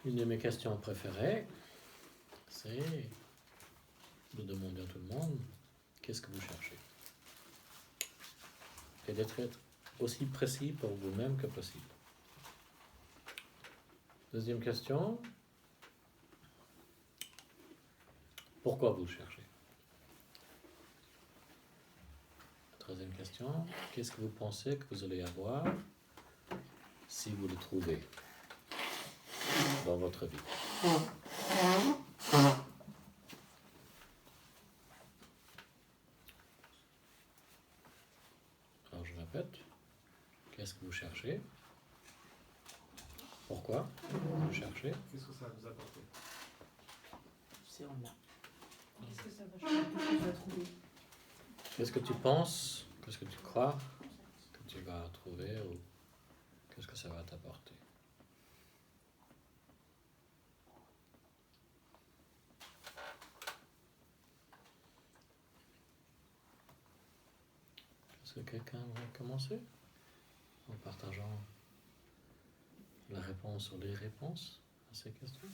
Une de mes questions préférées, c'est de demander à tout le monde qu'est-ce que vous cherchez. Et d'être aussi précis pour vous-même que possible. Deuxième question, pourquoi vous cherchez? Troisième question, qu'est-ce que vous pensez que vous allez avoir si vous le trouvez dans votre vie? Alors je répète, qu'est-ce que vous cherchez? Pourquoi vous cherchez? Qu'est-ce que ça va vous apporter? C'est en là. Qu'est-ce que ça va changer? Qu'est-ce que tu vas trouver? Qu'est-ce que tu penses? Qu'est-ce que tu crois que tu vas trouver ou qu'est-ce que ça va t'apporter? Est-ce que quelqu'un va commencer en partageant la réponse ou les réponses à ces questions?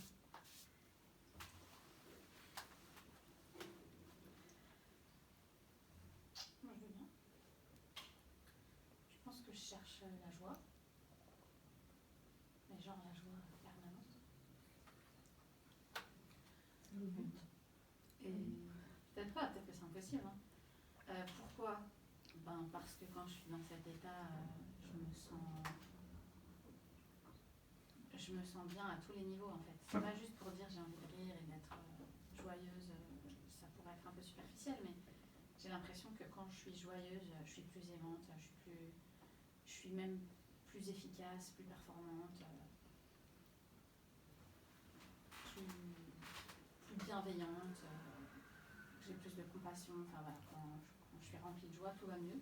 Moi, je veux bien. Je pense que je cherche la joie. Mais genre la joie permanente. Le but. Et peut-être pas, peut-être que c'est impossible. Hein. Pourquoi? Parce que quand je suis dans cet état, je me sens bien à tous les niveaux en fait. C'est pas juste pour dire j'ai envie de rire et d'être joyeuse, ça pourrait être un peu superficiel, mais j'ai l'impression que quand je suis joyeuse, je suis plus aimante, je suis même plus efficace, plus performante, plus bienveillante, j'ai plus de compassion. Enfin voilà, quand je suis remplie de joie, tout va mieux,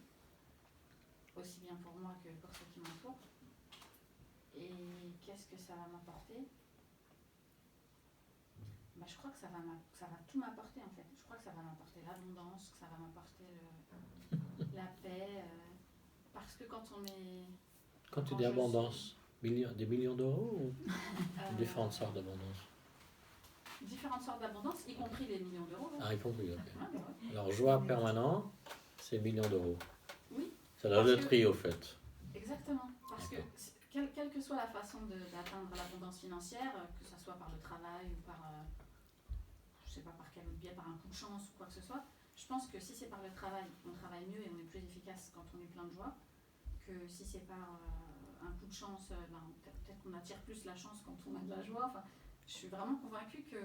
aussi bien pour moi que pour ceux qui m'entourent. Et qu'est-ce que ça va m'apporter? Je crois que ça va tout m'apporter en fait. Je crois que ça va m'apporter l'abondance, que ça va m'apporter la paix. Parce que quand on est... Quand tu dis abondance, des millions d'euros ou différentes sortes d'abondance? Différentes sortes d'abondance, y compris les millions d'euros. Hein. Ah, y compris, ok. Ouais. Alors, joie permanente, c'est millions d'euros. Oui. C'est la loterie au fait. Exactement. Parce que quelle que soit la façon d'atteindre l'abondance financière, que ce soit par le travail ou par, je sais pas par quel biais, par un coup de chance ou quoi que ce soit, je pense que si c'est par le travail, on travaille mieux et on est plus efficace quand on est plein de joie, que si c'est par un coup de chance, peut-être qu'on attire plus la chance quand on a de la joie. Enfin, je suis vraiment convaincue que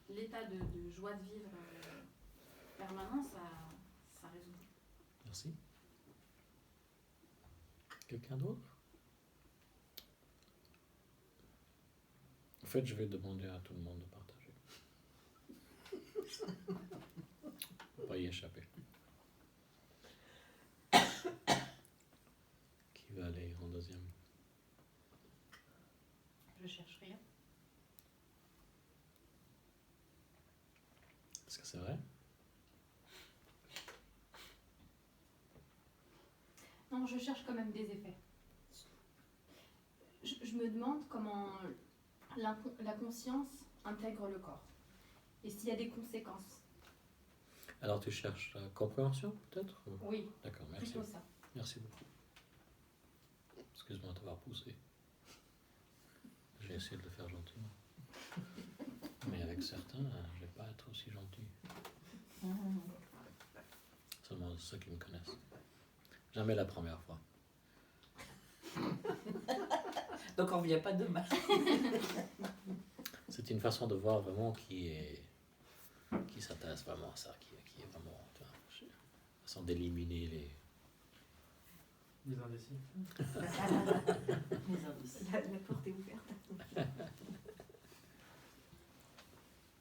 l'état de joie de vivre permanent, ça résout. Merci. Quelqu'un d'autre? En fait, je vais demander à tout le monde de partager. On va pas y échapper. Qui va aller en deuxième? Je cherche rien. Est-ce que c'est vrai? Non, je cherche quand même des effets. Je me demande comment la conscience intègre le corps. Et s'il y a des conséquences. Alors tu cherches la compréhension peut-être? Oui, D'accord, merci. plutôt ça. Merci beaucoup. Excuse-moi de t'avoir poussé. J'ai essayé de le faire gentiment. Mais avec certains, je vais pas être aussi gentil. Seulement ceux qui me connaissent. Jamais la première fois. Donc on ne vient pas demain. C'est une façon de voir vraiment qui s'intéresse vraiment à ça, qui est vraiment, tu vois, une façon d'éliminer les... Les indécis. Les indices. La porte est ouverte.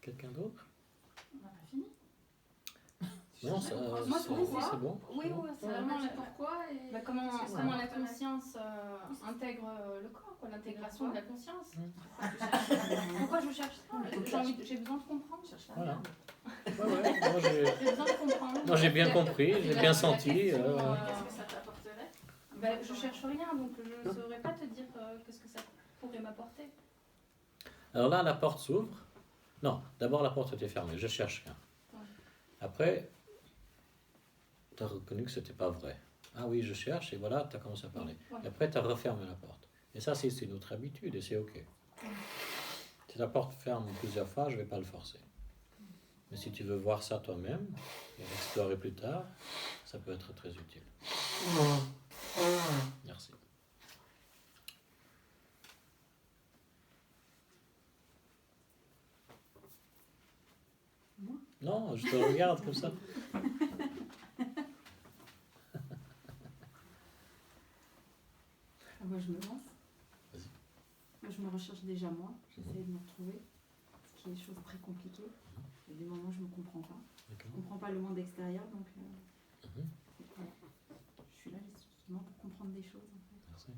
Quelqu'un d'autre? On n'a pas fini. Non, ça, Moi, c'est bon. Oui, oui, c'est Vraiment vraiment le pourquoi et comment qu'est-ce que ça la m'intéresse. conscience intègre le corps, quoi, l'intégration de la conscience. Pourquoi tu cherches ça? Pourquoi je cherche ça? J'ai besoin de comprendre. Voilà. Ouais, moi, J'ai besoin de comprendre. moi, j'ai bien compris, j'ai bien senti. Qu'est-ce que ça t'apporterait? Je cherche rien, donc je ne saurais pas te dire qu'est-ce que ça pourrait m'apporter. Alors là, la porte s'ouvre. Non, d'abord la porte était fermée. Je cherche rien. Ouais. Après, tu as reconnu que c'était pas vrai. Ah oui, je cherche, et voilà, tu as commencé à parler. Ouais. Et après, tu as refermé la porte. Et ça, c'est une autre habitude, et c'est OK. Si la porte ferme plusieurs fois, je ne vais pas le forcer. Mais si tu veux voir ça toi-même, et explorer plus tard, ça peut être très utile. Merci. Moi? Non, je te regarde comme ça. Moi, je me lance. Vas-y. Moi, je me recherche déjà moi. J'essaie de me retrouver. Ce qui est des choses très compliquées. Il y a des moments où je ne me comprends pas. Je D'accord. ne comprends pas le monde extérieur, donc Mhm. voilà. Je suis là justement pour comprendre des choses. En fait. Merci.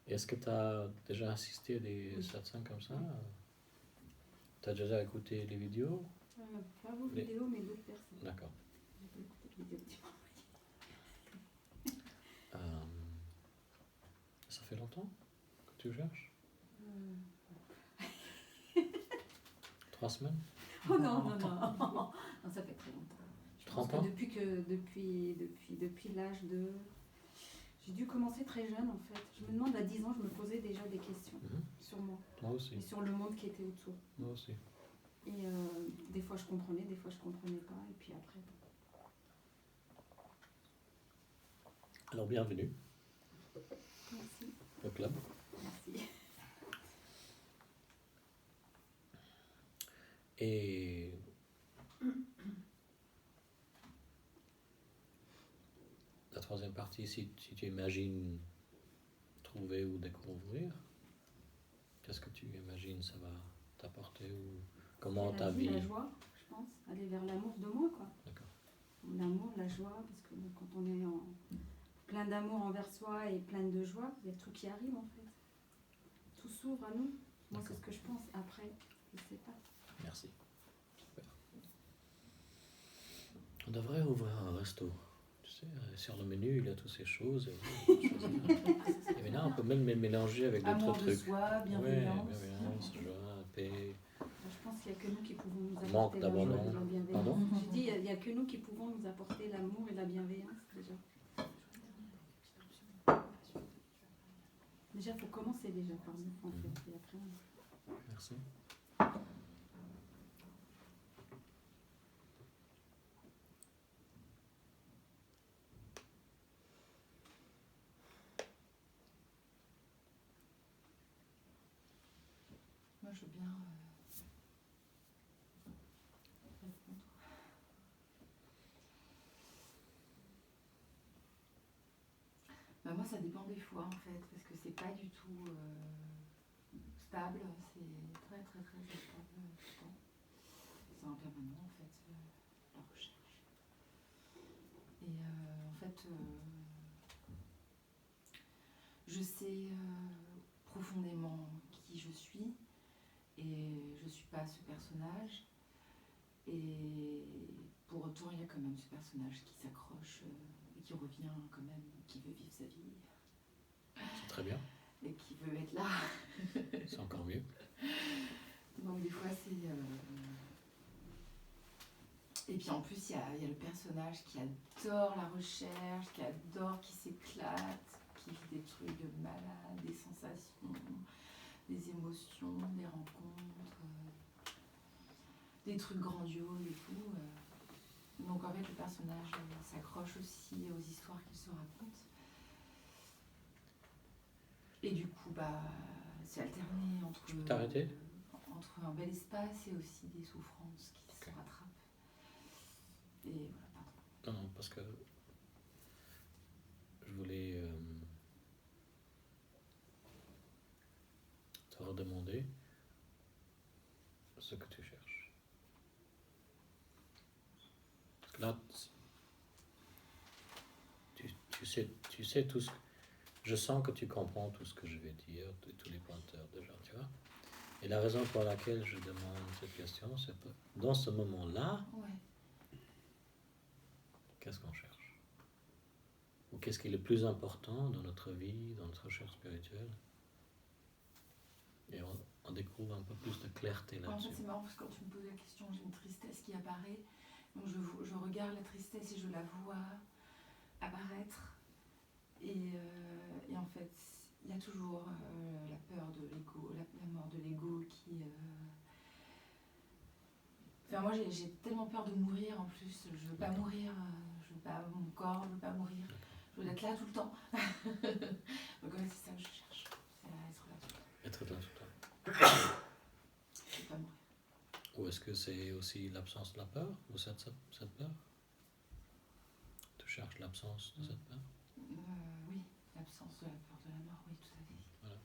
Est-ce que tu as déjà assisté à des Oui. satsangs comme ça? Tu as déjà écouté les vidéos? Pas vos Les- vidéos, mais d'autres personnes. D'accord. J'ai pas écouté de vidéos que tu m'as envoyées. Ça fait longtemps que tu cherches? 3 semaines? Oh non, non, non. Non, ça fait très longtemps. Je pense 30 que ans? depuis l'âge de... J'ai dû commencer très jeune en fait. Je me demande, à 10 ans, je me posais déjà des questions Mhm. sur moi Moi aussi. et sur le monde qui était autour. Moi aussi. Et des fois je comprenais, des fois je comprenais pas. Et puis après... Alors, bienvenue Merci. au club. Merci. Et la troisième partie, si tu imagines trouver ou découvrir, qu'est-ce que tu imagines ça va t'apporter ou comment C'est ta la vie, vie... la joie, je pense. Aller vers l'amour de moi, quoi. D'accord. L'amour, la joie, parce que bon, quand on est plein d'amour envers soi et plein de joie, il y a tout qui arrive en fait. Tout s'ouvre à nous. Moi, c'est ce que je pense. Après, je sais pas. Merci. Super. On devrait ouvrir un resto. Tu sais, sur le menu, il y a toutes ces choses. Et on peut choisir. Et maintenant, on peut même les mélanger avec d'autres Amour de trucs. soi, Ouais, bienveillance. bienveillance, joie, paix. Je pense qu'il n'y a que nous qui pouvons nous Manque apporter l'amour d'abandon. et la bienveillance. Pardon? J'ai dit, il n'y a que nous qui pouvons nous apporter l'amour et la bienveillance déjà. Déjà, il faut commencer déjà par nous en fait. Et après, Merci. Moi, je veux bien répondre. Bah, moi, ça dépend des fois, en fait, parce que c'est pas du tout stable. C'est très, très, très instable tout le temps. C'est en permanent, en fait, la recherche. Et en fait, je sais profondément qui je suis. Et je suis pas ce personnage. Et pour autant, il y a quand même ce personnage qui s'accroche et qui revient quand même, qui veut vivre sa vie C'est très bien. et qui veut être là. C'est encore mieux. Donc des fois, c'est... Et puis en plus, il y a le personnage qui adore la recherche, qui s'éclate, qui vit des trucs de malade, des sensations, des émotions, des rencontres, des trucs grandioses et tout. Donc en fait, le personnage s'accroche aussi aux histoires qu'il se raconte. Et du coup, bah, c'est alterné entre... Je peux t'arrêter? Entre un bel espace et aussi des souffrances qui se rattrapent. Et voilà, pardon. Non, parce que je voulais te redemander ce que tu cherches. Parce que là, tu sais tout ce que... Je sens que tu comprends tout ce que je vais dire, tous les pointeurs déjà, tu vois. Et la raison pour laquelle je demande cette question, c'est que dans ce moment-là, Ouais. qu'est-ce qu'on cherche? Ou qu'est-ce qui est le plus important dans notre vie, dans notre recherche spirituelle? Et on découvre un peu plus de clarté En fait, là-dessus. c'est marrant parce que quand tu me poses la question, j'ai une tristesse qui apparaît. Donc je regarde la tristesse et je la vois apparaître. Et en fait, il y a toujours la peur de l'ego, la mort de l'ego qui... Enfin, moi, j'ai tellement peur de mourir en plus. Je veux pas mourir. Je veux pas mon corps, je veux pas mourir. Je veux être là tout le temps. Donc ouais, c'est ça que je cherche. C'est à être là tout le temps. Être là tout le temps. Je veux pas mourir. Ou est-ce que c'est aussi l'absence de la peur, ou cette peur? Tu cherches l'absence de cette peur? Oui, l'absence de la peur de la mort, oui, tout à fait. Voilà.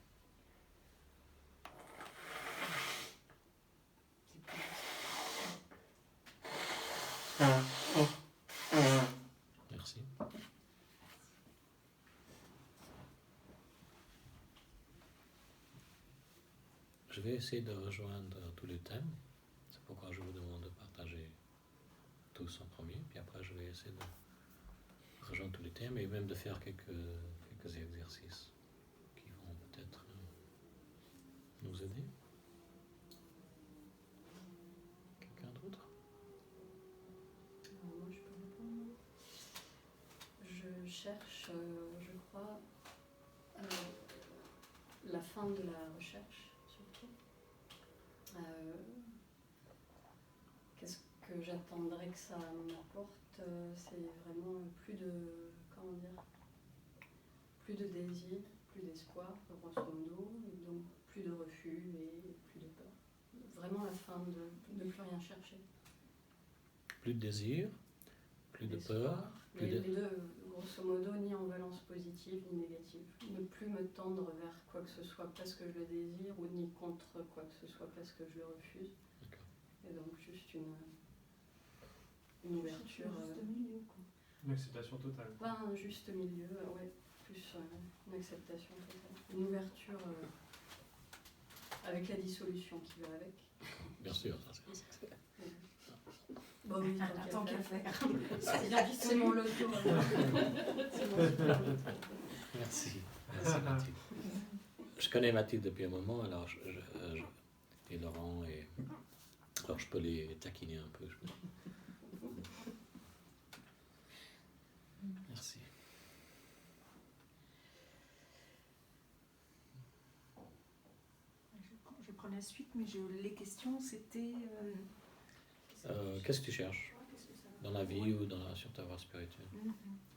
C'est plus... Merci. Je vais essayer de rejoindre tous les thèmes. C'est pourquoi je vous demande de partager tous en premier, puis après je vais essayer de rejoindre tous les thèmes et même de faire quelques exercices qui vont peut-être nous aider. Quelqu'un d'autre? Moi, je peux répondre. Je cherche, je crois, la fin de la recherche, surtout. Qu'est-ce que j'attendrais que ça m'apporte? C'est vraiment plus de, comment dire, plus de désir, plus d'espoir, grosso modo, et donc plus de refus et plus de peur. Vraiment la fin de ne plus rien chercher. Plus de désir, plus de peur, plus Les de... deux, grosso modo, ni en valence positive ni négative. Ne plus me tendre vers quoi que ce soit parce que je le désire ou ni contre quoi que ce soit parce que je le refuse. D'accord. Et donc juste une ouverture. Juste milieu, quoi. Une acceptation totale. Pas un juste milieu, ouais, plus une acceptation totale. Une ouverture avec la dissolution qui va avec. Bien sûr, ça c'est... Bon, oui, Tant qu'à faire. C'est mon loto. C'est mon loto. Merci. Merci Mathilde. Je connais Mathilde depuis un moment, alors et Laurent, et alors je peux les taquiner un peu. Merci. Je prends la suite, mais les questions, c'était... Qu'est-ce que tu cherches dans la vie ou sur ta voie spirituelle?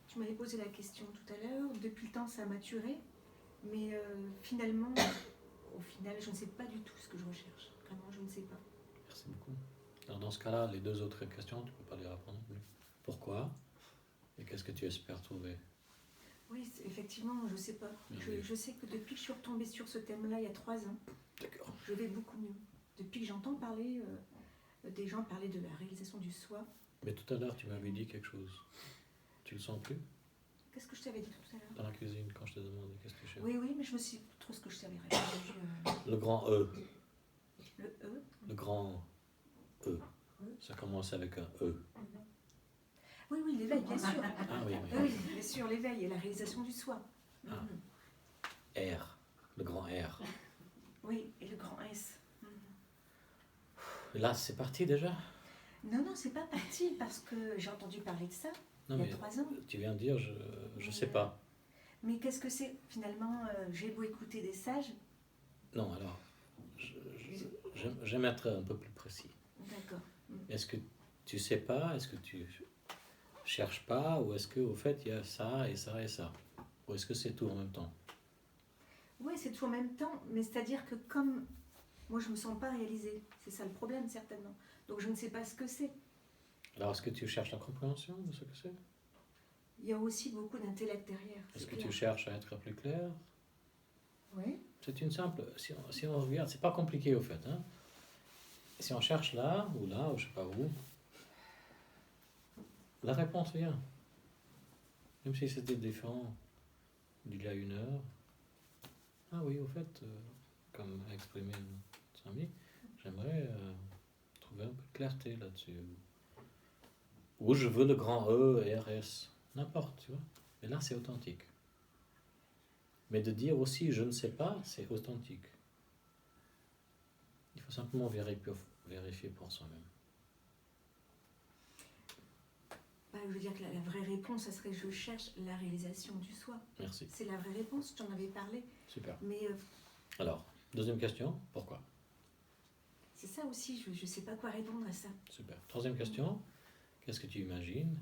Tu m'avais posé la question tout à l'heure. Depuis le temps, ça a maturé. Mais finalement, au final, je ne sais pas du tout ce que je recherche. Vraiment, je ne sais pas. Merci beaucoup. Alors dans ce cas-là, les deux autres questions, tu ne peux pas les répondre. Pourquoi? Et qu'est-ce que tu espères trouver? Oui, effectivement, je ne sais pas. Je sais que depuis que je suis retombée sur ce thème-là, il y a 3 ans, D'accord. je vais beaucoup mieux. Depuis que j'entends parler, des gens parler de la réalisation du soi. Mais tout à l'heure, tu m'avais dit quelque chose. Tu le sens plus? Qu'est-ce que je t'avais dit tout à l'heure? Dans la cuisine, quand je t'ai demandé qu'est-ce que tu cherches? Oui, mais je me suis trop ce que je t'avais répondu. Le grand E. Le E. Le grand E. Ça commence avec un E. Oui, l'éveil, bien sûr. Ah oui, oui. Oui, bien sûr, l'éveil et la réalisation du soi. Ah. R. Le grand R. Oui, et le grand S. Là, c'est parti déjà? Non, c'est pas parti parce que j'ai entendu parler de ça Non, il y mais a 3 ans. tu viens de dire, je sais pas. Mais qu'est-ce que c'est finalement? J'ai beau écouter des sages. Non, alors, j'aime être un peu plus précis. D'accord. Est-ce que tu sais pas? Est-ce que tu cherches pas? Ou est-ce qu'au fait, il y a ça et ça et ça? Ou est-ce que c'est tout en même temps? Oui, c'est tout en même temps, mais c'est-à-dire que comme moi je me sens pas réalisée, c'est ça le problème certainement. Donc je ne sais pas ce que c'est. Alors, est-ce que tu cherches la compréhension de ce que c'est? Il y a aussi beaucoup d'intellect derrière. Est-ce que clair. tu cherches à être plus clair? Oui. C'est une simple... Si on regarde, c'est pas compliqué au fait. Hein? Si on cherche là, ou je sais pas où, la réponse vient. Même si c'était différent d'il y a 1 heure. Ah oui, au fait, comme a exprimé notre ami, j'aimerais trouver un peu de clarté là-dessus. Ou je veux le grand E et RS. N'importe, tu vois. Mais là, c'est authentique. Mais de dire aussi je ne sais pas, c'est authentique. faut simplement vérifier pour soi-même. Bah, je veux dire que la vraie réponse, ça serait je cherche la réalisation du soi. Merci. C'est la vraie réponse, j'en avais parlé. Super. Mais Alors, deuxième question, pourquoi? c'est ça aussi, je ne sais pas quoi répondre à ça. Super. Troisième question, qu'est-ce que tu imagines?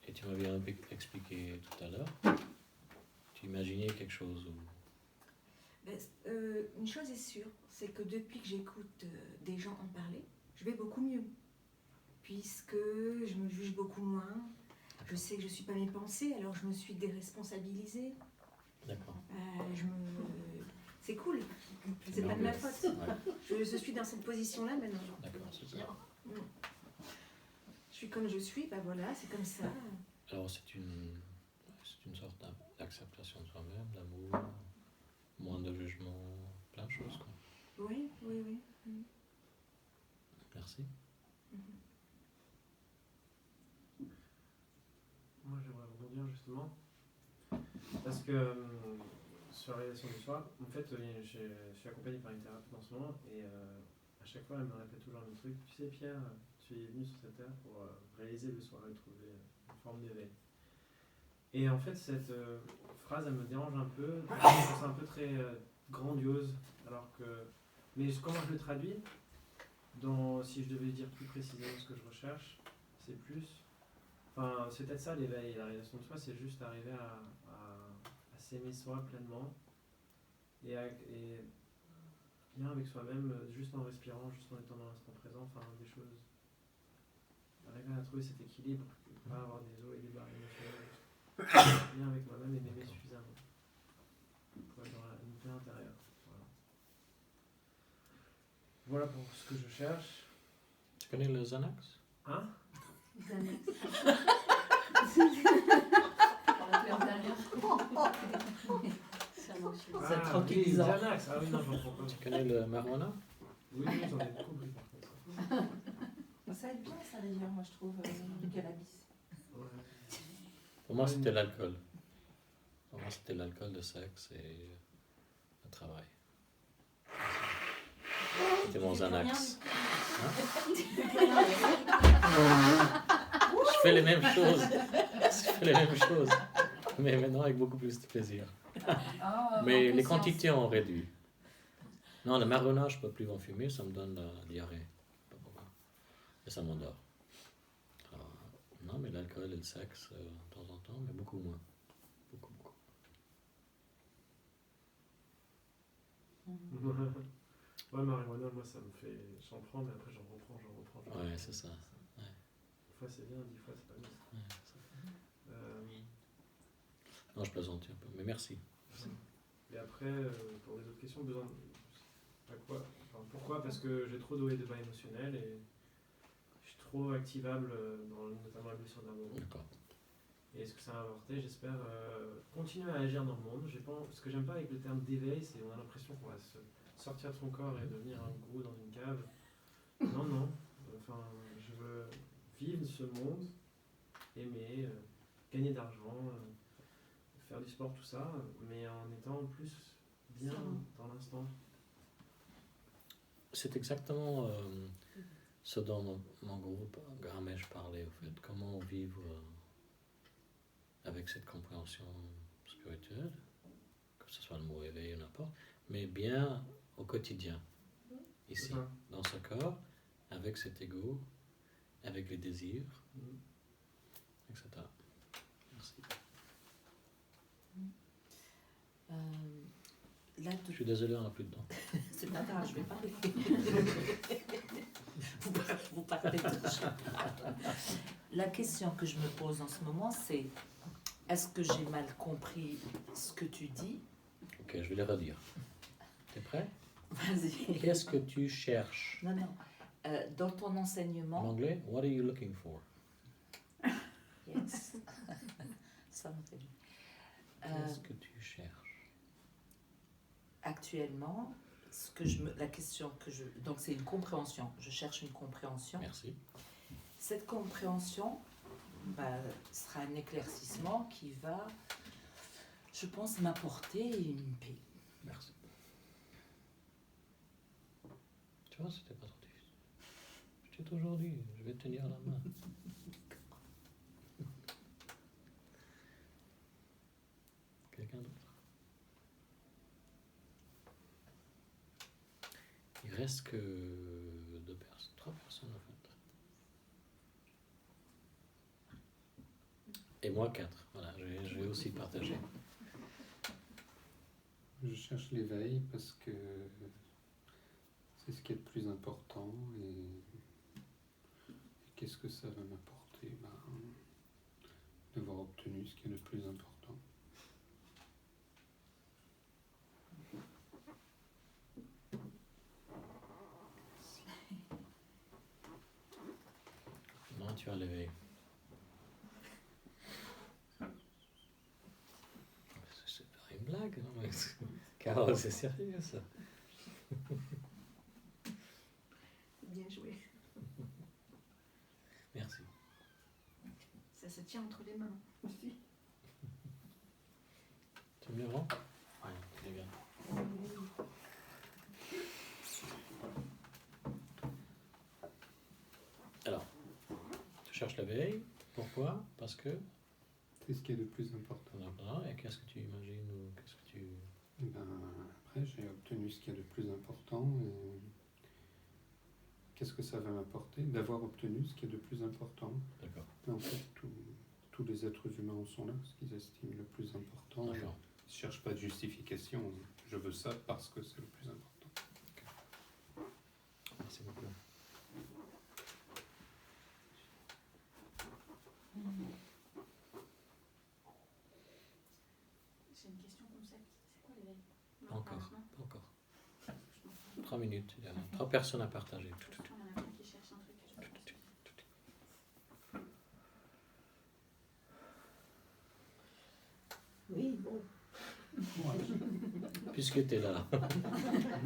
Et tu m'avais un peu expliqué tout à l'heure. Tu imaginais quelque chose où... Ben, une chose est sûre, c'est que depuis que j'écoute des gens en parler, je vais beaucoup mieux. Puisque je me juge beaucoup moins, je sais que je ne suis pas mes pensées, alors je me suis déresponsabilisée. D'accord. C'est cool, c'est pas de ma faute. Ouais. Je suis dans cette position-là maintenant. D'accord, super. Je suis comme je suis, bah voilà, c'est comme ça. Alors, c'est une sorte d'acceptation de soi-même, d'amour, moins de jugement, plein de choses, quoi. Oui. Merci. Moi, j'aimerais rebondir justement. Parce que sur la réalisation du soi, en fait, je suis accompagné par une thérapeute en ce moment et à chaque fois, elle me répète toujours le même truc. Tu sais, Pierre, tu es venu sur cette terre pour réaliser le soi et trouver une forme d'éveil. Et en fait, cette phrase, elle me dérange un peu. Je trouve que c'est un peu très grandiose. Alors que... Mais comment je le traduis si je devais dire plus précisément ce que je recherche, c'est plus... Enfin, c'est peut-être ça l'éveil, la réalisation de soi, c'est juste arriver à s'aimer soi pleinement et bien avec soi-même, juste en respirant, juste en étant dans l'instant présent, enfin des choses. Arriver à trouver cet équilibre, pas avoir des hauts et des bas émotionnels, bien avec moi-même et m'aimer suffisamment pour être dans une paix intérieure. Voilà pour ce que je cherche. Tu connais le Xanax? Hein? C'est tranquillisant. Xanax. Ah oui, non, j'en prends pas. Tu connais le marijuana? Oui, j'en ai beaucoup pris par contre. Ça aide bien ça d'ailleurs, moi je trouve, du cannabis. Ouais. Pour moi, c'était l'alcool. Pour moi, c'était l'alcool, le sexe et le travail. C'était mon Xanax. Hein? Je fais les mêmes choses. Mais maintenant avec beaucoup plus de plaisir. Mais les quantités ont réduit. Non, le marijuana, je ne peux plus en fumer, ça me donne la diarrhée. Et ça m'endort. Alors, non, mais l'alcool et le sexe, de temps en temps, mais beaucoup moins. Beaucoup. Ouais, marijuana, moi ça me fait. J'en prends, mais après j'en reprends. Ouais, c'est ça. Ouais. 10 fois c'est bien, 10 fois c'est pas bien. Ouais, non, je plaisante un peu, mais merci. Et après, pour les autres questions, besoin de. Pourquoi? Parce que j'ai trop de hauts et de bas émotionnels et je suis trop activable, notamment la blessure d'amour. D'accord. Et ce que ça va apporter, j'espère continuer à agir dans le monde. Ce que j'aime pas avec le terme d'éveil, c'est qu'on a l'impression qu'on va se sortir de son corps et devenir un gourou dans une cave. Non. Enfin, je veux vivre ce monde, aimer, gagner d'argent, faire du sport, tout ça, mais en étant plus bien dans l'instant. C'est exactement ce dont mon groupe Gramèche parlait, au fait. Comment vivre avec cette compréhension spirituelle, que ce soit le mot éveil ou n'importe, mais bien au quotidien, ici, dans ce corps, avec cet ego, avec les désirs, etc. Merci. Je suis désolé, on n'a plus de temps. C'est pas grave, je vais parler. Vous partez tous. La question que je me pose en ce moment, c'est est-ce que j'ai mal compris ce que tu dis? Ok, je vais le redire. T'es prêt? Vas-y. Qu'est-ce que tu cherches? Non. Dans ton enseignement. En anglais, what are you looking for? Yes. Ça m'a fait. Qu'est-ce que tu cherches? Actuellement, la question que je... Donc c'est une compréhension. Je cherche une compréhension. Merci. Cette compréhension sera un éclaircissement qui va, je pense, m'apporter une paix. Merci. Tu Tu vois, c'était pas trop difficile. Je t'ai aujourd'hui, je vais te tenir la main. Quelqu'un d'autre? Il reste que 3 personnes en fait. Et moi 4. Voilà, je vais aussi partager. Je cherche l'éveil parce que c'est ce qui est le plus important et qu'est-ce que ça va m'apporter? D'avoir obtenu ce qui est le plus important. Non, tu as l'éveil. C'est pas une blague, non mais Carole, c'est sérieux ça. Bien joué. Merci. Ça se tient entre les mains aussi. Tu me le rends? Oui, très bien. Alors, tu cherches l'éveil. Pourquoi? Parce que. C'est ce qui est le plus important. Et qu'est-ce que tu imagines ou qu'est-ce que tu. Après, j'ai obtenu ce qui est le plus important et qu'est-ce que ça va m'apporter? D'avoir obtenu ce qui est le plus important. D'accord. Mais en fait, tous les êtres humains en sont là, ce qu'ils estiment le plus important. D'accord. Ils ne cherchent pas de justification. Je veux ça parce que c'est le plus important. Merci beaucoup. J'ai une question concept. C'est quoi l'éveil? Pas encore. 3 minutes. Il y a 3 personnes à partager. Il y en a plein qui cherchent un truc. Oui, bon. Puisque tu es là, tu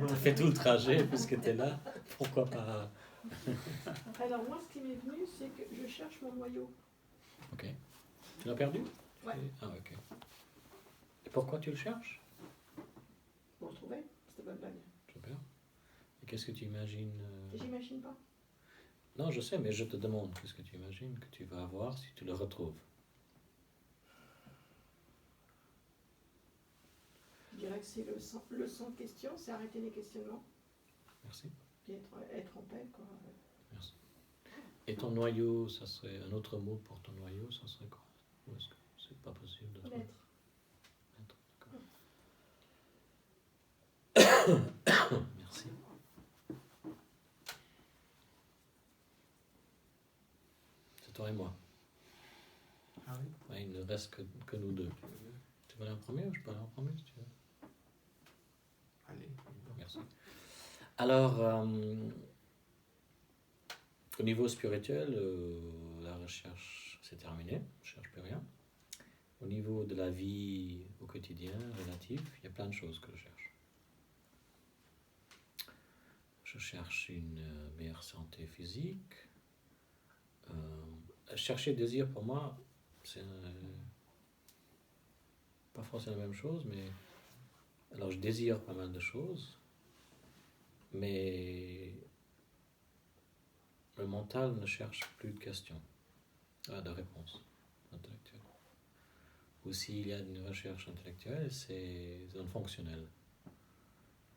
as fait tout le trajet, puisque tu es là, pourquoi pas. Alors moi, ce qui m'est venu, c'est que je cherche mon noyau. Ok. Tu l'as perdu? Ouais. Ah, ok. Et pourquoi tu le cherches? Pour le trouver, c'était pas une blague. Super. Et qu'est-ce que tu imagines J'imagine pas. Non, je sais, mais je te demande, qu'est-ce que tu imagines que tu vas avoir si tu le retrouves? Je dirais que c'est le sans question, c'est arrêter les questionnements. Merci. Puis être en paix, quoi. Merci. Et ton noyau, ça serait un autre mot pour ton noyau, ça serait quoi? Ou est-ce que c'est pas possible de trouver? L'être. D'accord. Merci. C'est toi et moi. Ah oui? Ouais, il ne reste que nous deux. Tu veux aller en premier ou je peux aller en premier si tu veux? Allez. Merci. Alors, au niveau spirituel, la recherche c'est terminé, je ne cherche plus rien. Au niveau de la vie au quotidien, relative, il y a plein de choses que je cherche. Je cherche une meilleure santé physique. Chercher le désir, pour moi, c'est pas forcément la même chose, mais alors je désire pas mal de choses, mais le mental ne cherche plus de questions, de réponses intellectuelles. Ou s'il y a une recherche intellectuelle, c'est dans le fonctionnel.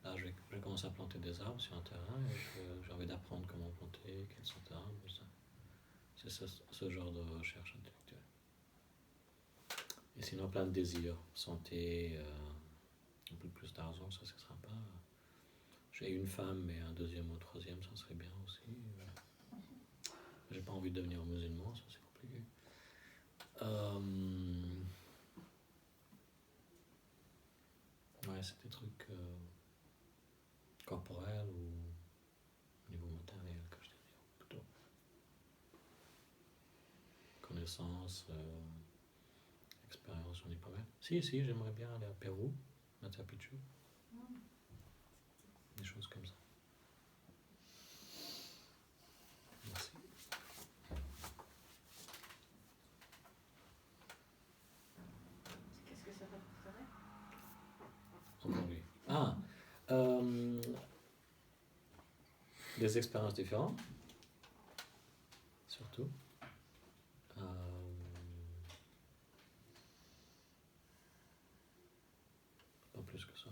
Là, je commence à planter des arbres sur un terrain et j'ai envie d'apprendre comment planter, quels sont les arbres. C'est ce genre de recherche intellectuelle. Et sinon, plein de désirs, santé, un peu plus d'argent, ça c'est sympa. J'ai une femme, mais un deuxième ou troisième, ça serait bien aussi. J'ai pas envie de devenir musulman, ça c'est compliqué. Ouais, c'est des trucs corporels ou au niveau matériel que je désire plutôt. Connaissance, expérience, j'en ai pas mal. Si, j'aimerais bien aller à Pérou, Machu Picchu. Des choses comme ça. Merci. Qu'est-ce que ça t'apporterait? Aujourd'hui. des expériences différentes, surtout. Pas plus que ça.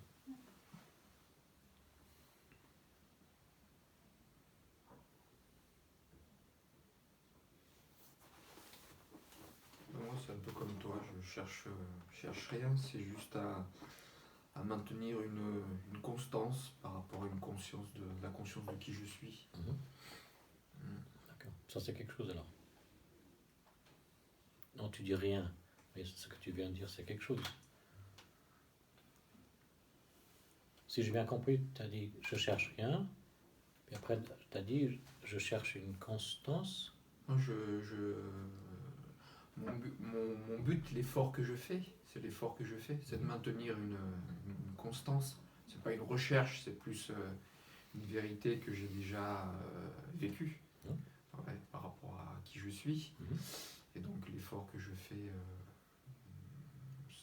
Moi, c'est un peu comme toi, je cherche rien, c'est juste à maintenir une constance par rapport à une conscience la conscience de qui je suis. D'accord. Ça, c'est quelque chose alors. Non, tu dis rien, mais ce que tu viens de dire, c'est quelque chose. Si j'ai bien compris, tu as dit je cherche rien, puis après tu as dit je cherche une constance. Moi, mon but, l'effort que je fais, c'est de maintenir une constance. C'est pas une recherche, c'est plus une vérité que j'ai déjà vécue par rapport à qui je suis. Et donc l'effort que je fais,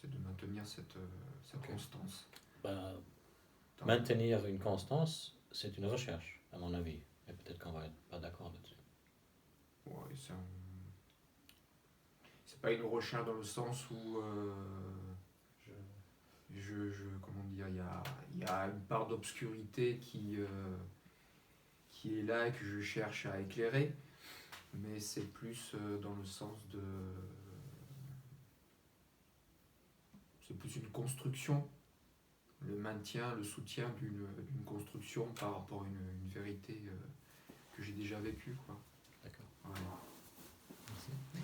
c'est de maintenir cette constance. Maintenir une constance, c'est une recherche, à mon avis. Et peut-être qu'on va être pas d'accord là-dessus. Ouais, c'est pas une recherche dans le sens où comment dire, il y a une part d'obscurité qui est là et que je cherche à éclairer, mais c'est plus dans le sens de... C'est plus une construction, le maintien, le soutien d'une construction par rapport à une vérité que j'ai déjà vécue, quoi. D'accord. Ouais.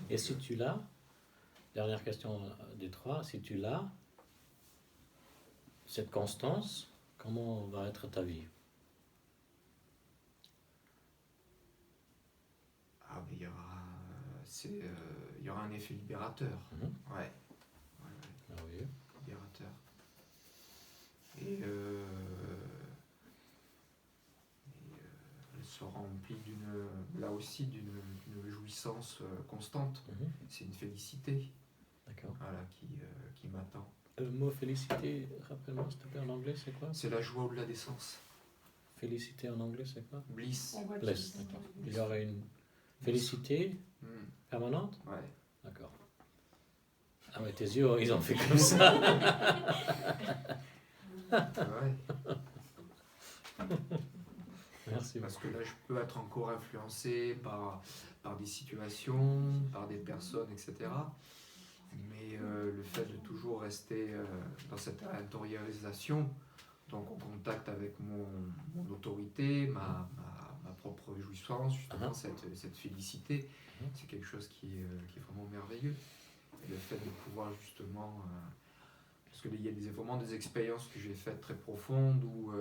Et si tu l'as, dernière question des trois, si tu l'as, cette constance, comment va être ta vie? Ah, mais il y aura un effet libérateur. Ouais. Merveilleux. Libérateur. Et elle se remplit là aussi d'une jouissance constante. C'est une félicité. D'accord. Voilà, qui m'attend. Le mot félicité, rappelle-moi s'il te plaît, en anglais, c'est quoi? C'est la joie au-delà des sens. Félicité en anglais, c'est quoi? Bliss. Bliss, d'accord. Il y aurait une félicité permanente? Ouais. D'accord. Ah ouais, tes yeux, ils ont fait comme ça. Ouais. Merci. Parce que là, je peux être encore influencé par des situations, par des personnes, etc. Mais le fait de toujours rester dans cette intériorisation, donc en contact avec mon autorité, ma propre jouissance, justement, cette félicité, c'est quelque chose qui est vraiment merveilleux. Et le fait de pouvoir justement... parce qu'il y a vraiment des expériences que j'ai faites très profondes où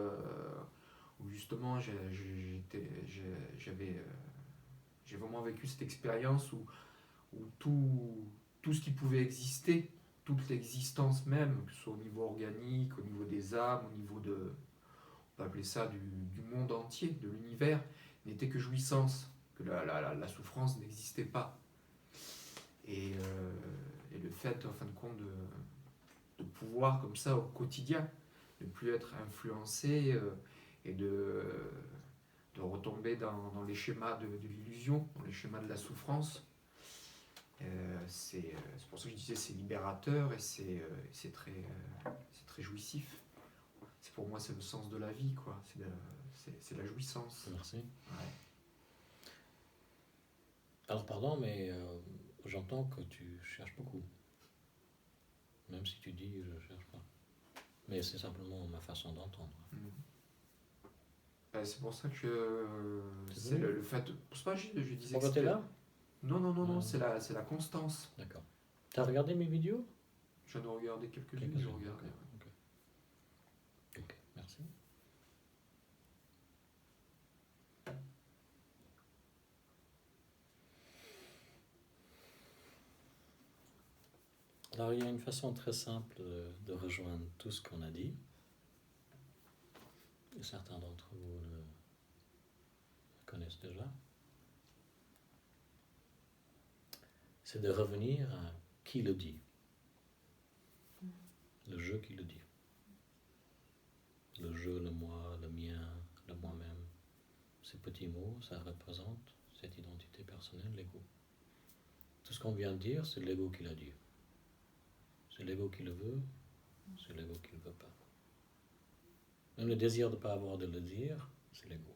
justement j'ai vraiment vécu cette expérience où tout ce qui pouvait exister, toute l'existence même, que ce soit au niveau organique, au niveau des âmes, au niveau de, on peut appeler ça du monde entier, de l'univers, n'était que jouissance, que la souffrance n'existait pas. Et le fait, en fin de compte, de pouvoir comme ça au quotidien, ne plus être influencé et de retomber dans les schémas de l'illusion, dans les schémas de la souffrance. C'est pour ça que je disais c'est libérateur et c'est très jouissif. Pour moi c'est le sens de la vie, quoi. C'est la jouissance. Merci. Ouais. Alors pardon, mais j'entends que tu cherches beaucoup. Même si tu dis je cherche pas. Mais c'est simplement ma façon d'entendre. C'est pour ça que c'est le fait. C'est pas je disais. Pourquoi t'es là? Non, c'est la constance. D'accord. T'as regardé mes vidéos? J'en ai regardé quelques-unes. Ok, merci. Alors il y a une façon très simple de rejoindre tout ce qu'on a dit. Et certains d'entre vous le connaissent déjà. C'est de revenir à qui le dit. Le je qui le dit. Le je, le moi, le mien, le moi-même. ces petits mots, ça représente cette identité personnelle, l'ego. Tout ce qu'on vient de dire, c'est l'ego qui l'a dit. C'est l'ego qui le veut, c'est l'ego qui ne le veut pas. Même le désir de ne pas avoir de le dire, c'est l'ego.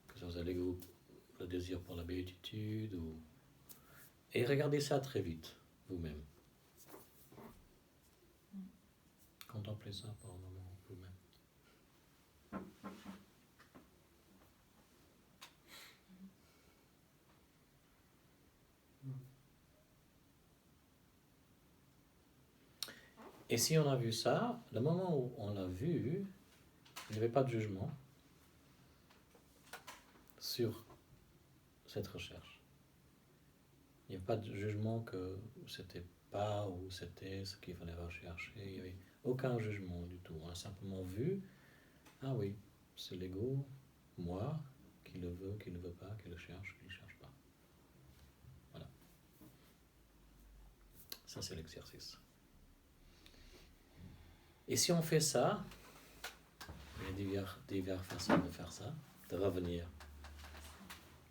Que ce soit l'ego, le désir pour la béatitude, ou... Et regardez ça très vite, vous-même. Contemplez ça par un moment, vous-même. Et si on a vu ça, le moment où on l'a vu, il n'y avait pas de jugement sur cette recherche. Il n'y avait pas de jugement que c'était pas ou c'était ce qu'il fallait rechercher. Il n'y avait aucun jugement du tout. On a simplement vu, ah oui, c'est l'ego, moi, qui le veut, qui ne le veut pas, qui le cherche, qui ne le cherche pas. Voilà. Ça, c'est l'exercice. Et si on fait ça, il y a diverses façons de faire ça, de revenir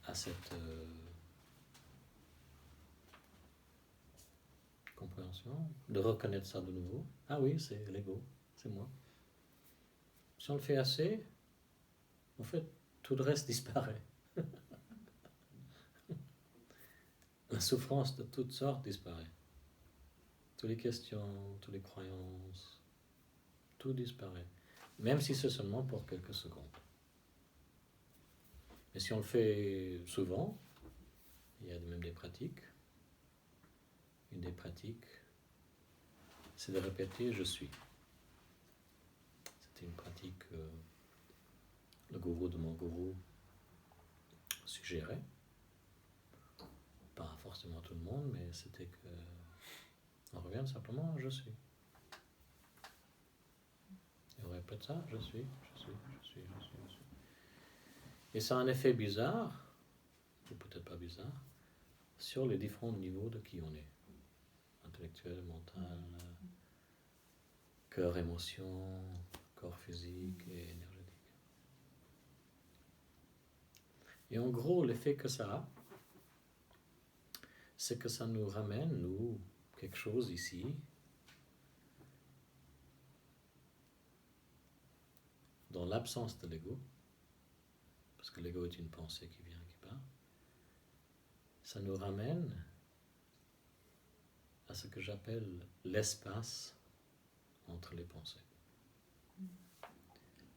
à cette compréhension, de reconnaître ça de nouveau. Ah oui, c'est l'ego, c'est moi. Si on le fait assez, en fait, tout le reste disparaît. La souffrance de toutes sortes disparaît. Toutes les questions, toutes les croyances, tout disparaît. Même si c'est seulement pour quelques secondes. Mais si on le fait souvent, il y a même des pratiques. Une des pratiques, c'est de répéter « je suis ». C'était une pratique que le gourou de mon gourou suggérait. Pas forcément tout le monde, mais c'était que on revient simplement « je suis ». Et on répète ça « je suis, je suis, je suis, je suis, je suis ». Et ça a un effet bizarre, ou peut-être pas bizarre, sur les différents niveaux de qui on est. Intellectuel, mental, cœur, émotion, corps physique et énergétique. Et en gros, l'effet que ça a, c'est que ça nous ramène, nous, quelque chose ici, dans l'absence de l'ego, parce que l'ego est une pensée qui vient et qui part, ça nous ramène à ce que j'appelle l'espace entre les pensées.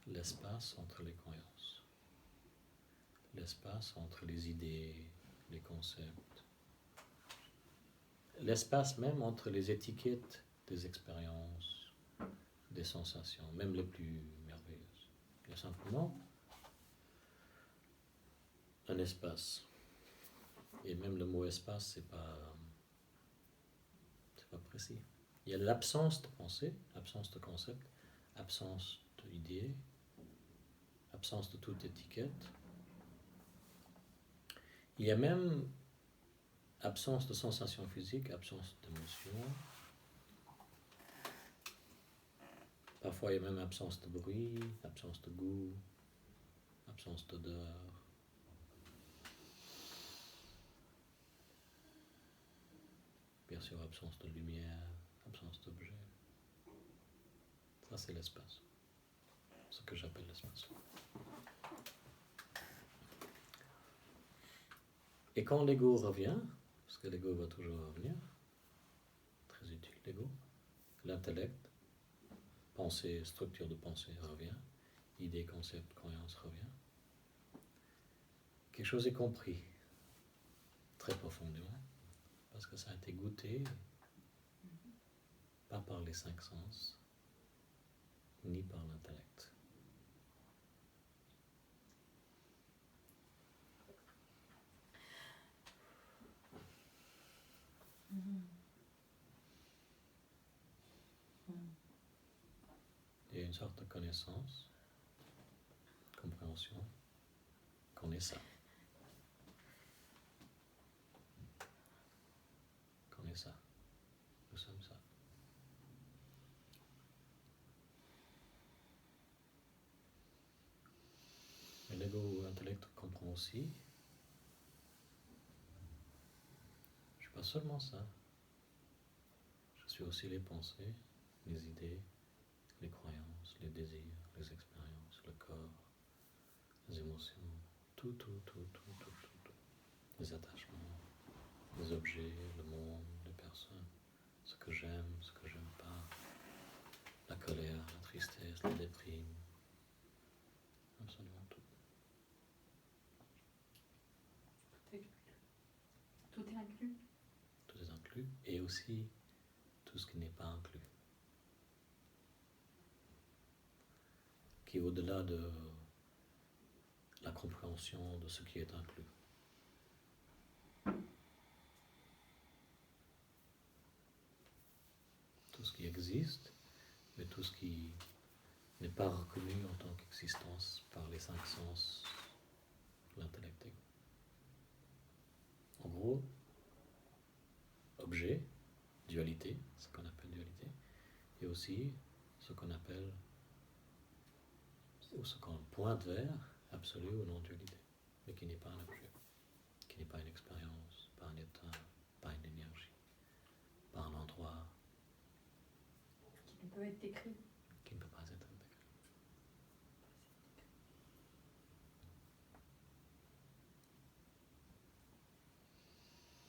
L'espace entre les croyances. L'espace entre les idées, les concepts. L'espace même entre les étiquettes des expériences, des sensations, même les plus merveilleuses. Il y a simplement un espace. Et même le mot espace, c'est pas précis. Il y a l'absence de pensée, absence de concept, absence d'idée, absence de toute étiquette. Il y a même absence de sensation physique, absence d'émotion. Parfois, il y a même absence de bruit, absence de goût, absence d'odeur. Bien sûr, absence de lumière, absence d'objet. Ça, c'est l'espace. Ce que j'appelle l'espace. Et quand l'ego revient, parce que l'ego va toujours revenir, très utile l'ego, l'intellect, pensée, structure de pensée revient, idée, concept, croyance revient. Quelque chose est compris, très profondément. Parce que ça a été goûté, pas par les 5 sens, ni par l'intellect. Il y a une sorte de connaissance, compréhension, qu'on est ça. Qu'on est ça. Nous sommes ça. Mais aussi, je suis pas seulement ça. Je suis aussi les pensées, les idées, les croyances, les désirs, les expériences, le corps, les émotions, tout. Les attachements, les objets, le monde, les personnes, ce que j'aime, ce que j'aime pas, la colère, la tristesse, la déprime, absolument tout. Tout est inclus. Tout est inclus, et aussi tout ce qui n'est pas inclus. Qui est au-delà de la compréhension de ce qui est inclus. Tout ce qui existe, mais tout ce qui n'est pas reconnu en tant qu'existence par les 5 sens, l'intellect. En gros, objet, dualité, ce qu'on appelle dualité, et aussi ce qu'on appelle, ou ce qu'on pointe vers, absolu ou non-dualité, mais qui n'est pas un objet, qui n'est pas une expérience, pas un état, pas une énergie, pas un endroit. Qui ne peut être décrit. Qui ne peut pas être décrit.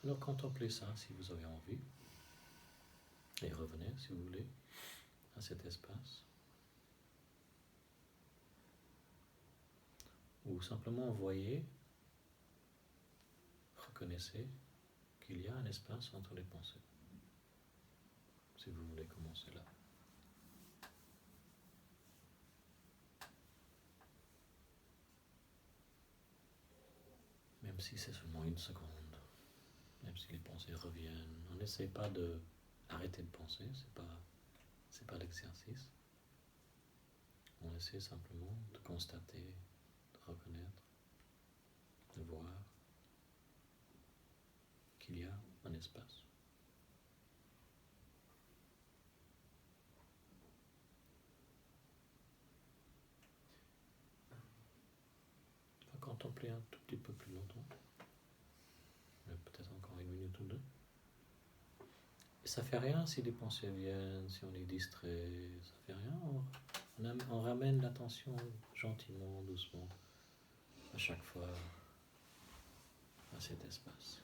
Alors contemplez ça si vous avez envie, et revenez si vous voulez à cet espace. Ou simplement voyez, reconnaissez qu'il y a un espace entre les pensées. Si vous voulez commencer là. Même si c'est seulement 1 seconde, même si les pensées reviennent, on n'essaie pas de arrêter de penser, c'est pas l'exercice. On essaie simplement de constater, de reconnaître, de voir qu'il y a un espace. On va contempler un tout petit peu plus longtemps, peut-être encore 1 minute ou 2. Et ça fait rien si les pensées viennent, si on est distrait, ça fait rien. On ramène l'attention gentiment, doucement, à chaque fois, à cet espace.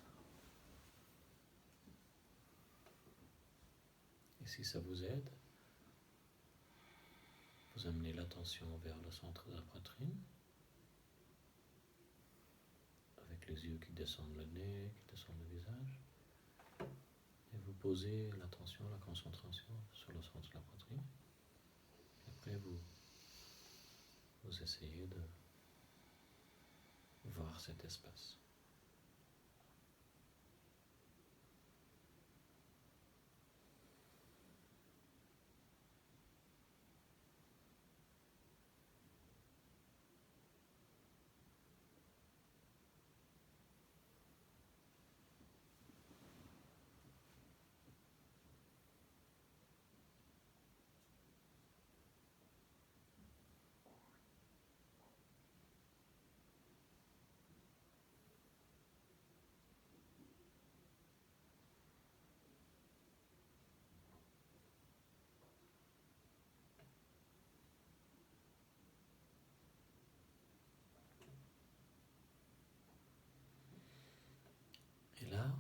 Et si ça vous aide, vous amenez l'attention vers le centre de la poitrine, avec les yeux qui descendent le nez, qui descendent le visage, et vous posez l'attention, la concentration sur le centre de la poitrine. Et après, vous essayez de voir cet espace. Et là,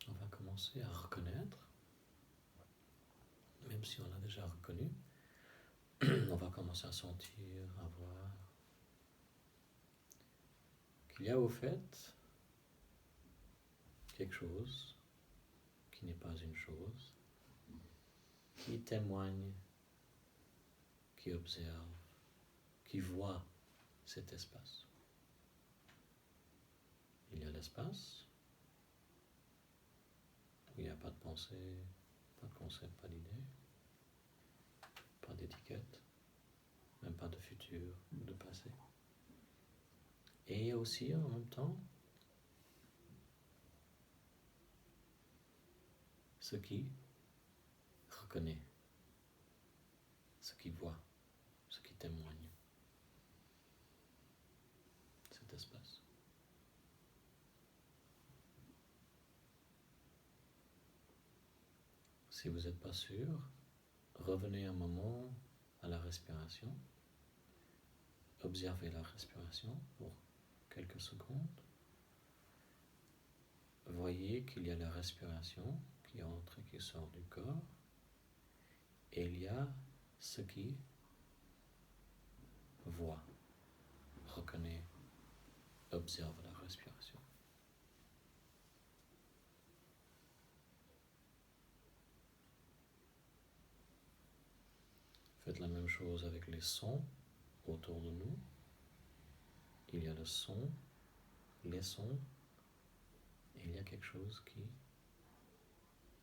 on va commencer à reconnaître, même si on l'a déjà reconnu, on va commencer à sentir, à voir qu'il y a au fait quelque chose qui n'est pas une chose, qui témoigne, qui observe, qui voit cet espace. Il y a l'espace, où il n'y a pas de pensée, pas de concept, pas d'idée, pas d'étiquette, même pas de futur ou de passé. Et il y a aussi en même temps ce qui reconnaît, ce qui voit, ce qui témoigne cet espace. Si vous n'êtes pas sûr, revenez un moment à la respiration. Observez la respiration pour quelques secondes. Voyez qu'il y a la respiration qui entre et qui sort du corps. Et il y a ce qui voit, reconnaît, observe la respiration. Faites la même chose avec les sons autour de nous. Il y a le son, les sons, et il y a quelque chose qui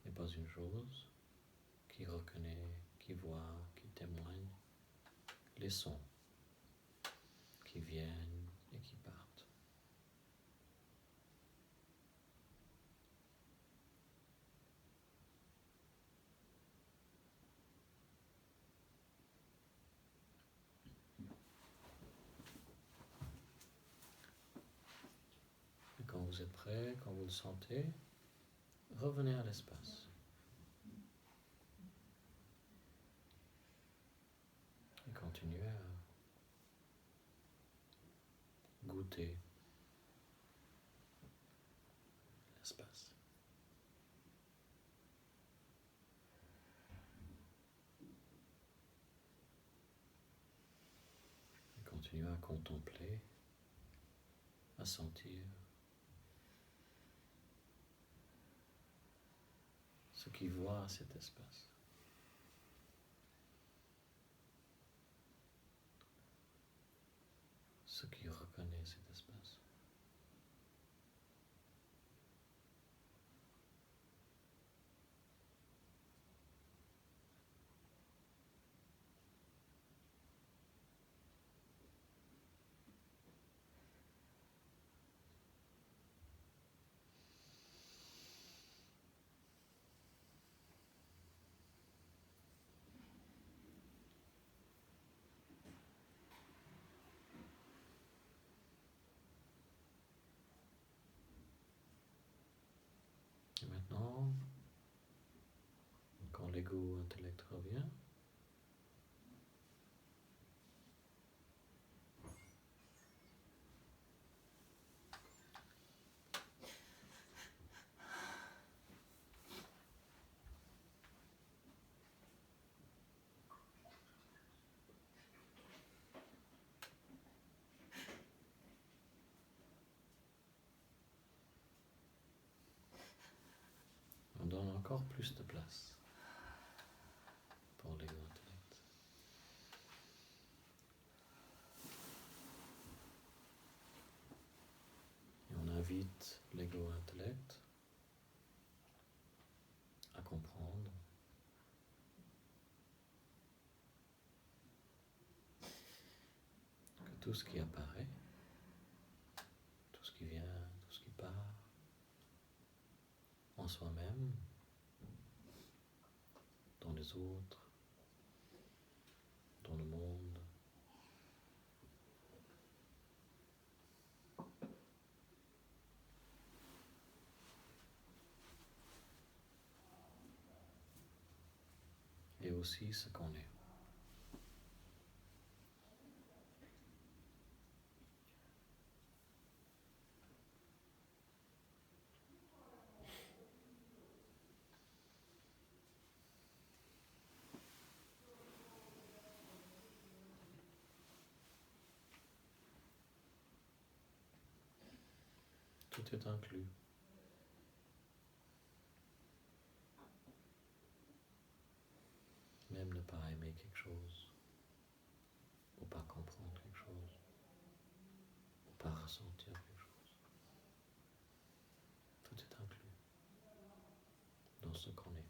n'est pas une chose, qui reconnaît, qui voit, qui témoigne. Les sons qui viennent et qui partent. Et quand vous êtes prêt, quand vous le sentez, revenez à l'espace. Et continuez à goûter l'espace. Et continuez à contempler, à sentir ce qui voit cet espace. Ce qui reconnaît cet espace. Et maintenant, quand l'ego intellect revient, on donne encore plus de place pour l'ego intellect. Et on invite l'ego intellect à comprendre que tout ce qui apparaît, tout ce qui vient, tout ce qui part, en soi-même, dans les autres, dans le monde, et aussi ce qu'on est. Tout est inclus. Même ne pas aimer quelque chose, ou pas comprendre quelque chose, ou pas ressentir quelque chose. Tout est inclus dans ce qu'on est.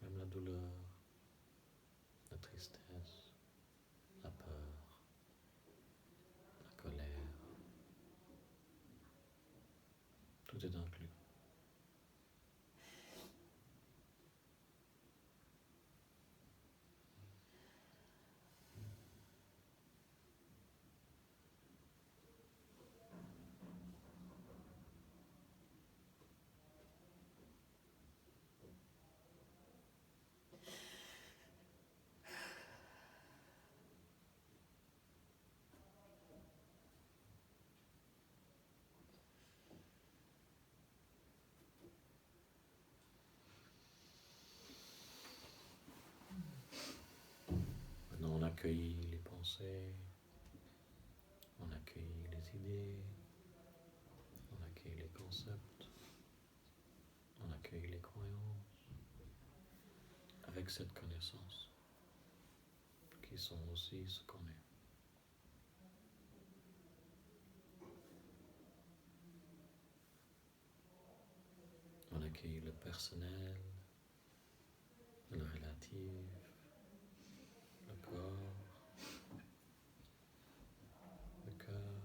Même la douleur, la tristesse, la peur, la colère, tout est inclus. pensées, on accueille les idées, on accueille les concepts, on accueille les croyances, avec cette connaissance, qui sont aussi ce qu'on est. On accueille le personnel, le relatif, le corps, le cœur,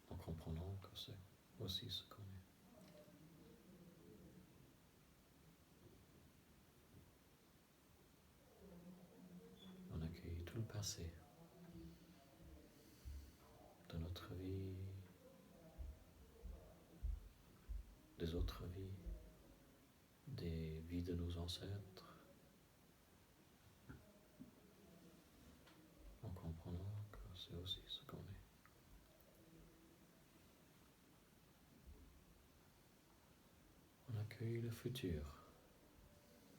en comprenant que c'est aussi ce qu'on est. On accueille tout le passé de notre vie, des autres vies, des vies de nos ancêtres, en comprenant que c'est aussi ce qu'on est. On accueille le futur,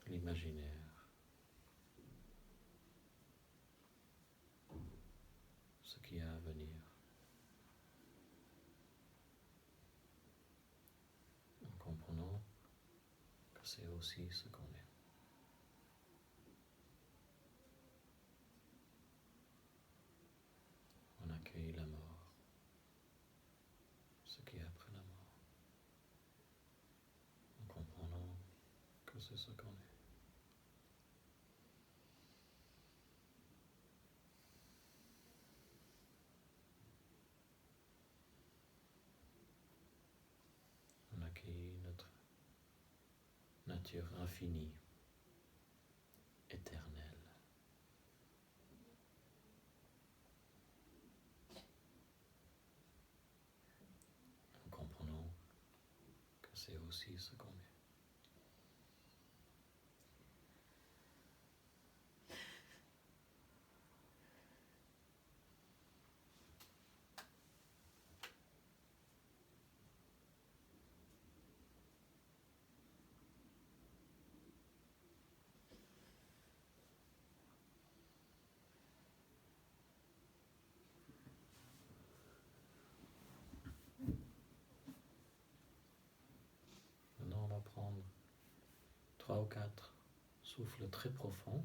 l'imaginaire, ce qui a à venir, en comprenant que c'est aussi ce qu'on est. On accueille la mort, ce qui est après la mort, en comprenant que c'est ce qu'on est. On accueille notre nature infinie, éternelle. En comprenant que c'est aussi ce qu'on est. Maintenant, on va prendre 3 ou 4 souffles très profonds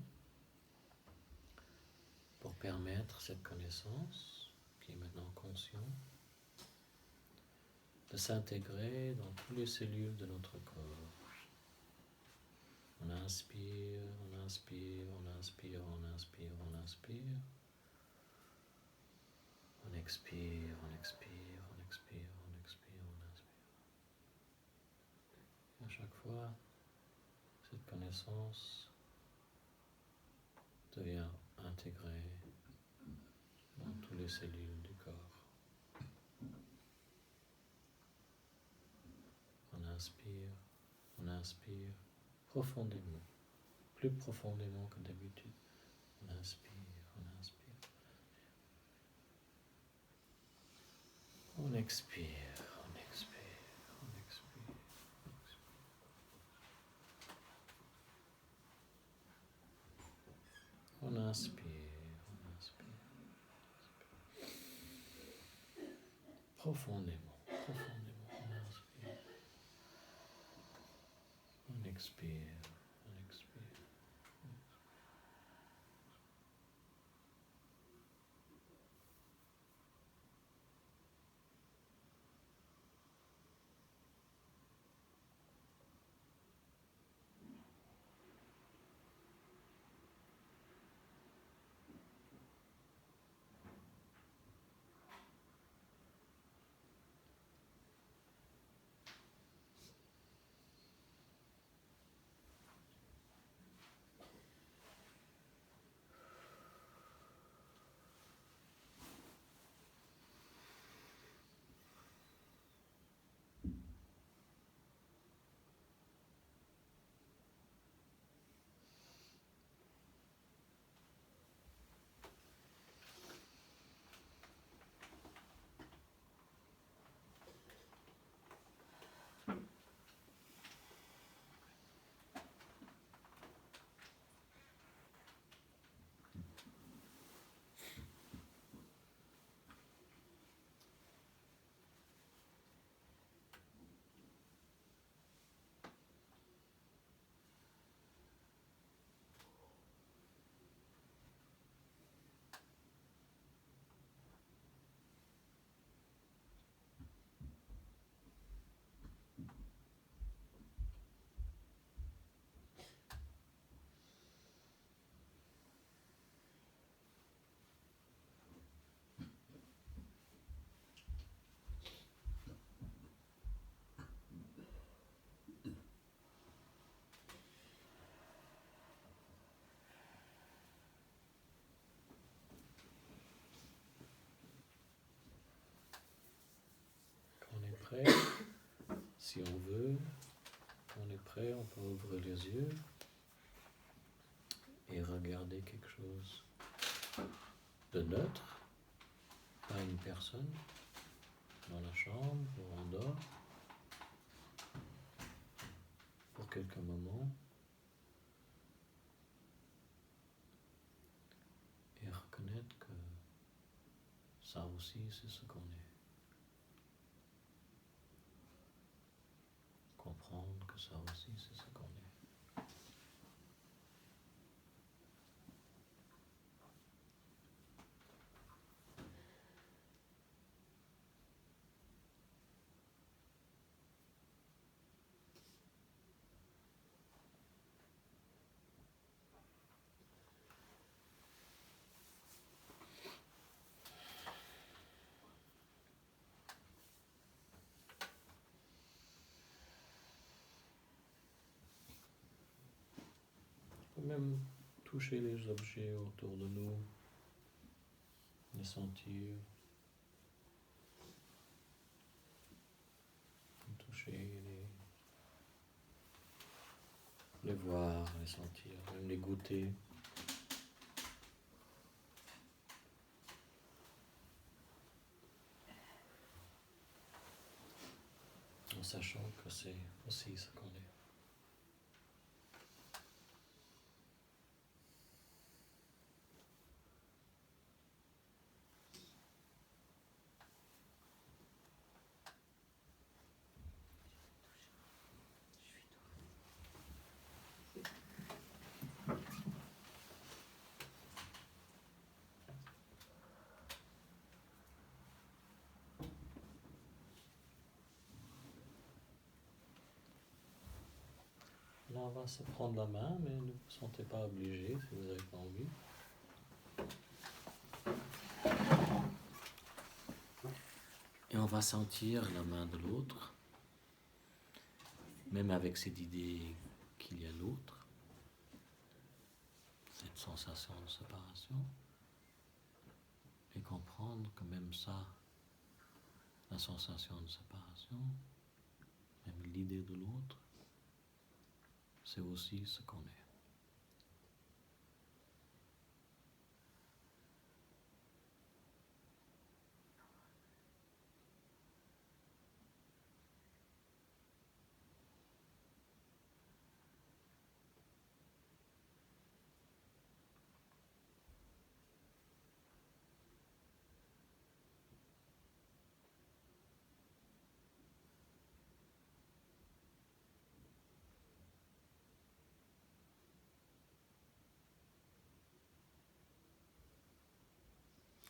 pour permettre cette connaissance, qui est maintenant consciente, de s'intégrer dans toutes les cellules de notre corps. On inspire, on inspire, on inspire, on inspire, on inspire. On expire, on expire, on expire, on expire, on inspire. Et à chaque fois, cette connaissance devient intégrée dans toutes les cellules du corps. On inspire profondément, plus profondément que d'habitude. On inspire, on inspire. On expire, on expire, on expire, on expire. On inspire, on inspire. Profondément, profondément, on inspire. On expire, on expire. prêt. Si on veut, on est prêt, on peut ouvrir les yeux et regarder quelque chose de neutre, pas une personne, dans la chambre où on dort, pour quelques moments, et reconnaître que ça aussi c'est ce qu'on est. Comprendre que ça aussi c'est ce qu'on est. On peut même toucher les objets autour de nous, les sentir, toucher, les voir, les sentir, même les goûter. En sachant que c'est aussi ce qu'on est. Là, on va se prendre la main, mais ne vous sentez pas obligé si vous n'avez pas envie. Et on va sentir la main de l'autre, même avec cette idée qu'il y a l'autre, cette sensation de séparation, et comprendre que même ça, la sensation de séparation, même l'idée de l'autre, c'est aussi ce qu'on est.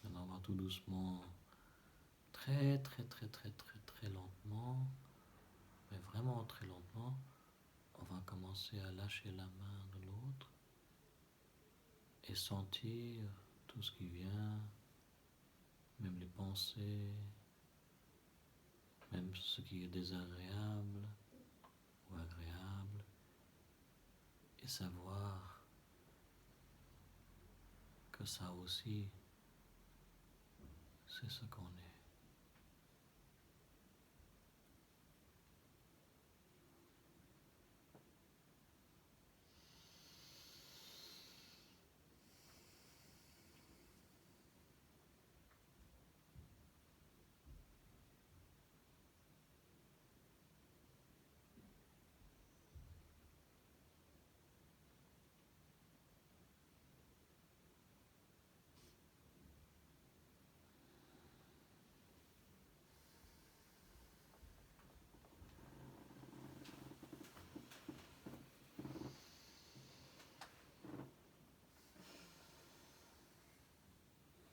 Alors on va tout doucement, très lentement, mais vraiment très lentement, on va commencer à lâcher la main de l'autre et sentir tout ce qui vient, même les pensées, même ce qui est désagréable ou agréable, et savoir que ça aussi, c'est ce qu'on est.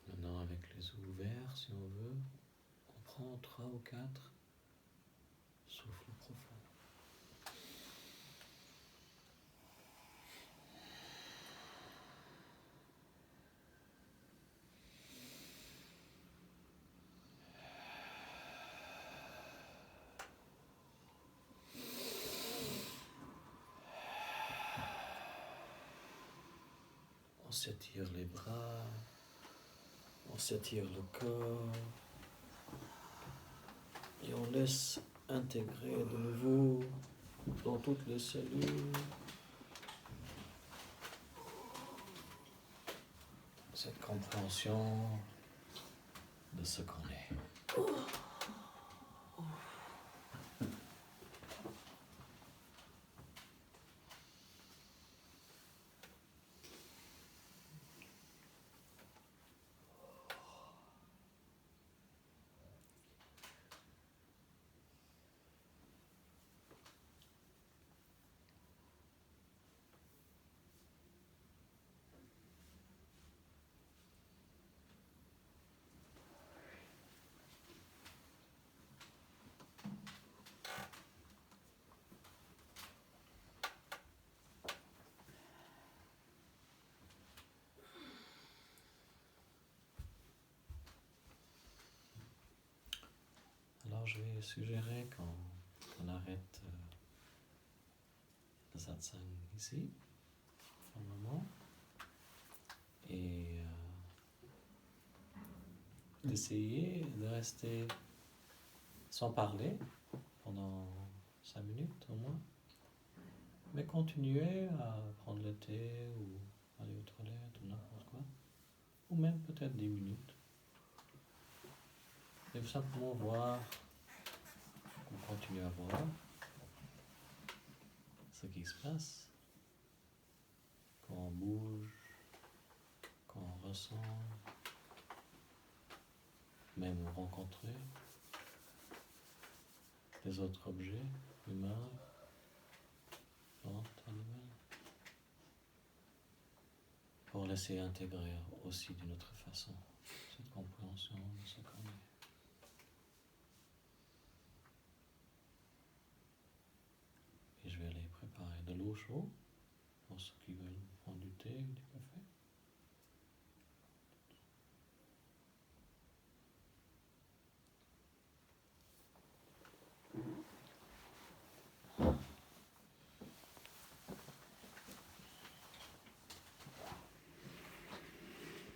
Maintenant, avec les yeux ouverts, si on veut, on prend 3 ou 4 souffles profonds. On s'étire les bras, on s'étire le corps. Et on laisse intégrer de nouveau dans toutes les cellules cette compréhension de ce qu'on est. Alors je vais suggérer qu'on arrête le satsang ici, pour le moment, et d'essayer de rester sans parler pendant 5 minutes au moins, mais continuer à prendre le thé ou aller aux toilettes ou n'importe quoi, ou même peut-être 10 minutes. Et simplement voir, on continue à voir ce qui se passe quand on bouge, quand on ressent, même rencontrer des autres objets humains, plantes, animaux, pour laisser intégrer aussi d'une autre façon cette compréhension de ce qu'on est. Et je vais aller préparer de l'eau chaude pour ceux qui veulent prendre du thé ou du café.